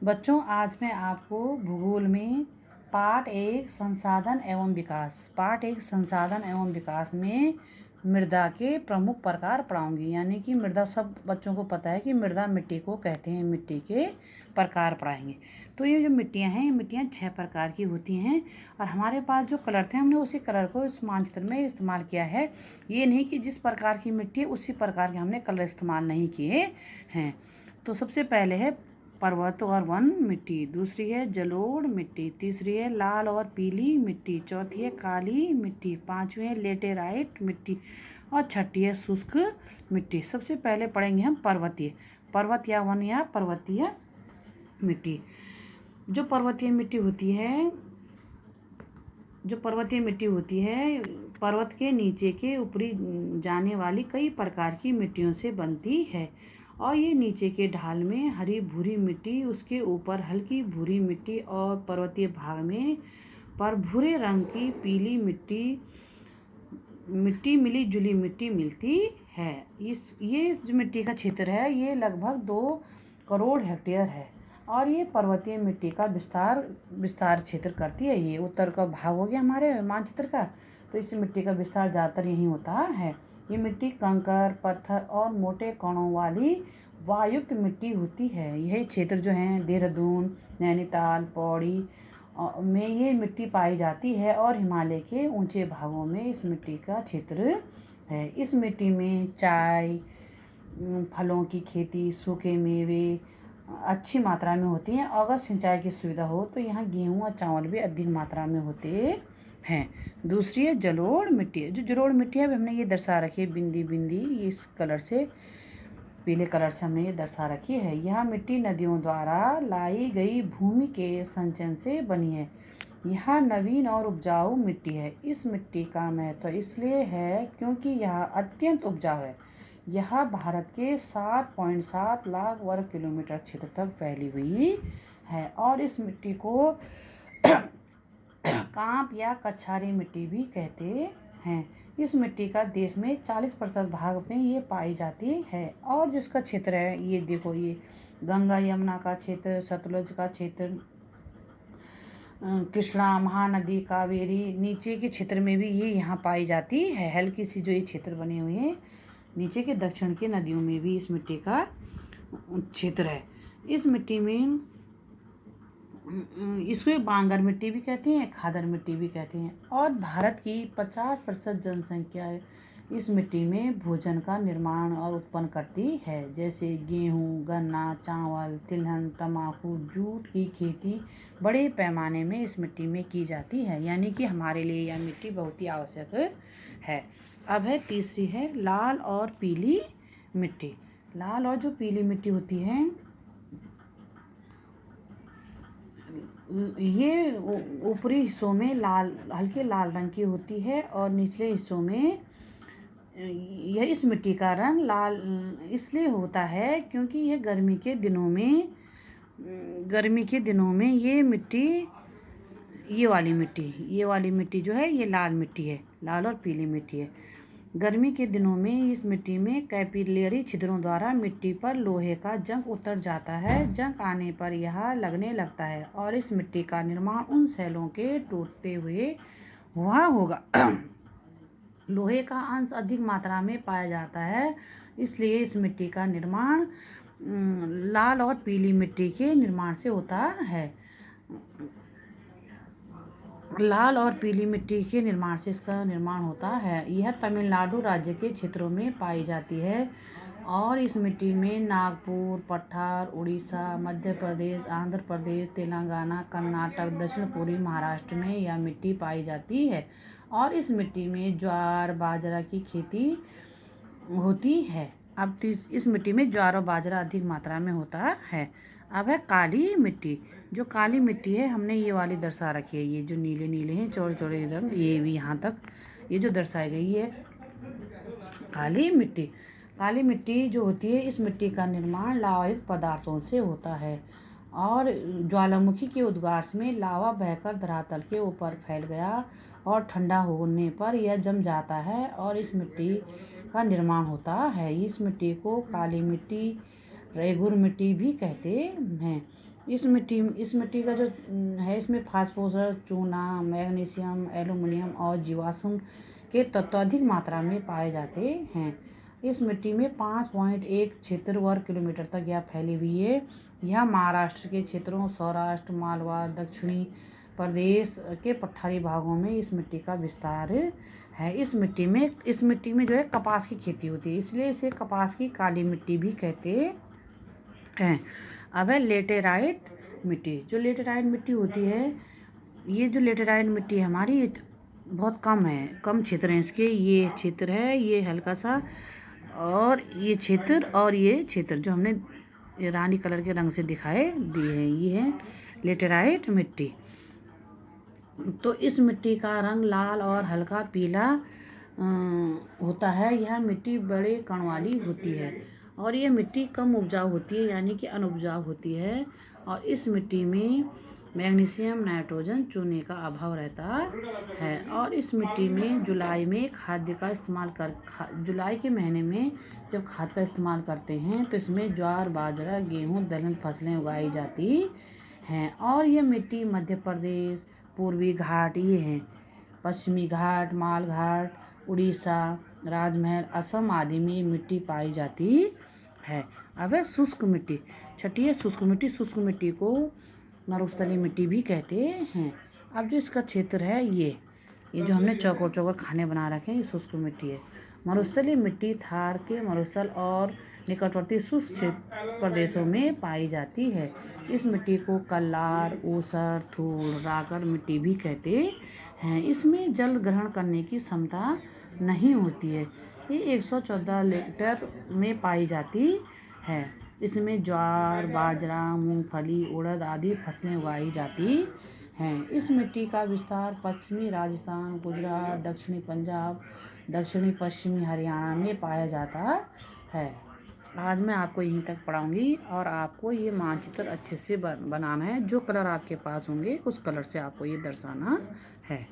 बच्चों, आज मैं आपको भूगोल में पार्ट 1 संसाधन एवं विकास में मृदा के प्रमुख प्रकार पढ़ाऊंगी। यानी कि मृदा सब बच्चों को पता है कि मृदा मिट्टी को कहते हैं। मिट्टी के प्रकार पढ़ाएंगे। तो ये जो मिट्टियाँ हैं, मिट्टियाँ 6 प्रकार की होती हैं और हमारे पास जो कलर थे हमने उसी कलर को इस मानचित्र में इस्तेमाल किया है। ये नहीं कि जिस प्रकार की मिट्टी है उसी प्रकार के हमने कलर इस्तेमाल नहीं किए हैं। तो सबसे पहले है पर्वत और वन मिट्टी, दूसरी है जलोढ़ मिट्टी, तीसरी है लाल और पीली मिट्टी, चौथी है काली मिट्टी, पांचवी है लेटेराइट मिट्टी और छठी है शुष्क मिट्टी। सबसे पहले पढ़ेंगे हम पर्वत या वन या पर्वतीय मिट्टी। जो पर्वतीय मिट्टी होती है पर्वत के नीचे के ऊपरी जाने वाली कई प्रकार की मिट्टियों से बनती है और ये नीचे के ढाल में हरी भूरी मिट्टी, उसके ऊपर हल्की भूरी मिट्टी और पर्वतीय भाग में पर भूरे रंग की पीली मिट्टी मिली जुली मिट्टी मिलती है। ये जो मिट्टी का क्षेत्र है ये लगभग 2 करोड़ हेक्टेयर है और ये पर्वतीय मिट्टी का विस्तार क्षेत्र करती है। ये उत्तर का भाग हो गया हमारे मानचित्र का। तो इस मिट्टी का विस्तार ज़्यादातर यहीं होता है। ये मिट्टी कंकर, पत्थर और मोटे कणों वाली वायुयुक्त मिट्टी होती है। यह क्षेत्र जो है देहरादून, नैनीताल, पौड़ी में ये मिट्टी पाई जाती है और हिमालय के ऊंचे भागों में इस मिट्टी का क्षेत्र है। इस मिट्टी में चाय, फलों की खेती, सूखे मेवे अच्छी मात्रा में होती हैं। अगर सिंचाई की सुविधा हो तो यहाँ गेहूँ और चावल भी अधिक मात्रा में होते हैं। दूसरी है जलोढ़ मिट्टी। जो जलोढ़ मिट्टी है हमने ये दर्शा रखी है बिंदी बिंदी, इस कलर से, पीले कलर से हमने ये दर्शा रखी है। यह मिट्टी नदियों द्वारा लाई गई भूमि के संचयन से बनी है। यह नवीन और उपजाऊ मिट्टी है। इस मिट्टी का महत्व इसलिए है क्योंकि यह अत्यंत उपजाऊ है। यह भारत के 7.7 लाख वर्ग किलोमीटर क्षेत्र तक फैली हुई है और इस मिट्टी को कांप या कछारी मिट्टी भी कहते हैं। इस मिट्टी का देश में 40% भाग में ये पाई जाती है और जिसका क्षेत्र है ये देखो, ये गंगा यमुना का क्षेत्र, सतलुज का क्षेत्र, कृष्णा, महानदी, कावेरी नीचे के क्षेत्र में भी ये यहाँ पाई जाती है। हल्की सी जो ये क्षेत्र बने हुए हैं नीचे के दक्षिण के नदियों में भी इस मिट्टी का क्षेत्र है। इस मिट्टी में इसको बांगर मिट्टी भी कहते हैं, खादर मिट्टी भी कहते हैं और भारत की 50% जनसंख्या इस मिट्टी में भोजन का निर्माण और उत्पन्न करती है। जैसे गेहूँ, गन्ना, चावल, तिलहन, तंबाकू, जूट की खेती बड़े पैमाने में इस मिट्टी में की जाती है। यानी कि हमारे लिए यह मिट्टी बहुत ही आवश्यक है। अब है तीसरी है लाल और पीली मिट्टी। लाल और जो पीली मिट्टी होती है ये ऊपरी हिस्सों में हल्के लाल रंग की होती है और निचले हिस्सों में यह इस मिट्टी का रंग लाल इसलिए होता है क्योंकि यह गर्मी के दिनों में ये वाली मिट्टी जो है ये लाल मिट्टी है, लाल और पीली मिट्टी है। गर्मी के दिनों में इस मिट्टी में कैपिलरी छिद्रों द्वारा मिट्टी पर लोहे का जंग उतर जाता है। जंग आने पर यह लगने लगता है और इस मिट्टी का निर्माण उन सेलों के टूटते हुए हुआ होगा। लोहे का अंश अधिक मात्रा में पाया जाता है, इसलिए इस मिट्टी का निर्माण लाल और पीली मिट्टी के निर्माण से होता है। लाल और पीली मिट्टी के निर्माण से इसका निर्माण होता है। यह तमिलनाडु राज्य के क्षेत्रों में पाई जाती है और इस मिट्टी में नागपुर, पठार, उड़ीसा, मध्य प्रदेश, आंध्र प्रदेश, तेलंगाना, कर्नाटक, दक्षिण पूर्वी महाराष्ट्र में यह मिट्टी पाई जाती है और इस मिट्टी में ज्वार, बाजरा की खेती होती है। अब इस मिट्टी में ज्वार और बाजरा अधिक मात्रा में होता है। अब है काली मिट्टी। जो काली मिट्टी है हमने ये वाली दर्शा रखी है, ये जो नीले नीले हैं चौड़े चौड़े रंग, ये भी यहाँ तक ये जो दर्शाई गई है काली मिट्टी। काली मिट्टी जो होती है इस मिट्टी का निर्माण लावायुक्त पदार्थों से होता है और ज्वालामुखी के उद्गार में लावा बहकर धरातल के ऊपर फैल गया और ठंडा होने पर यह जम जाता है और इस मिट्टी का निर्माण होता है। इस मिट्टी को काली मिट्टी, रेगुर मिट्टी भी कहते हैं। इस मिट्टी का जो है, इसमें फास्फोरस, चूना, मैग्नीशियम, एल्युमिनियम और जीवाश्म के तत्व अधिक मात्रा में पाए जाते हैं। इस मिट्टी में 5.1 क्षेत्र वर्ग किलोमीटर तक यह फैली हुई है। यह महाराष्ट्र के क्षेत्रों, सौराष्ट्र, मालवा, दक्षिणी प्रदेश के पठारी भागों में इस मिट्टी का विस्तार है। इस मिट्टी में जो है कपास की खेती होती है, इसलिए इसे कपास की काली मिट्टी भी कहते हैं। अब है लेटेराइट मिट्टी। जो लेटेराइट मिट्टी होती है, ये जो लेटेराइट मिट्टी है हमारी, ये बहुत कम है, कम क्षेत्र हैं इसके। ये क्षेत्र है, ये हल्का सा, और ये क्षेत्र जो हमने रानी कलर के रंग से दिखाए दिए हैं, ये है लेटेराइट मिट्टी। तो इस मिट्टी का रंग लाल और हल्का पीला होता है। यह मिट्टी बड़े कण वाली होती है और ये मिट्टी कम उपजाऊ होती है, यानी कि अनुपजाऊ होती है। और इस मिट्टी में मैग्नीशियम, नाइट्रोजन, चूने का अभाव रहता है। और इस मिट्टी में जुलाई के महीने में जब खाद का इस्तेमाल करते हैं तो इसमें ज्वार, बाजरा, गेहूँ, दलहन फसलें उगाई जाती हैं। और ये मिट्टी मध्य प्रदेश, पूर्वी घाट, ये हैं पश्चिमी घाट, माल घाट, उड़ीसा, राजमहल, असम आदि में मिट्टी पाई जाती है। अब है शुष्क मिट्टी। छठी है शुष्क मिट्टी। शुष्क मिट्टी को मरुस्थलीय मिट्टी भी कहते हैं। अब जो इसका क्षेत्र है, ये जो हमने चौकोर चौकोर खाने बना रखे हैं, ये शुष्क मिट्टी है। मरुस्थलीय मिट्टी थार के मरुस्थल और निकटवर्ती शुष्क प्रदेशों में पाई जाती है। इस मिट्टी को कल्लार, ऊसर, धूल, रागर मिट्टी भी कहते हैं। इसमें जल ग्रहण करने की क्षमता नहीं होती है। ये 114 लीटर में पाई जाती है। इसमें ज्वार, बाजरा, मूंगफली, उड़द आदि फसलें उगाई जाती हैं। इस मिट्टी का विस्तार पश्चिमी राजस्थान, गुजरात, दक्षिणी पंजाब, दक्षिणी पश्चिमी हरियाणा में पाया जाता है। आज मैं आपको यहीं तक पढ़ाऊँगी और आपको ये मानचित्र अच्छे से बनाना है। जो कलर आपके पास होंगे उस कलर से आपको ये दर्शाना है।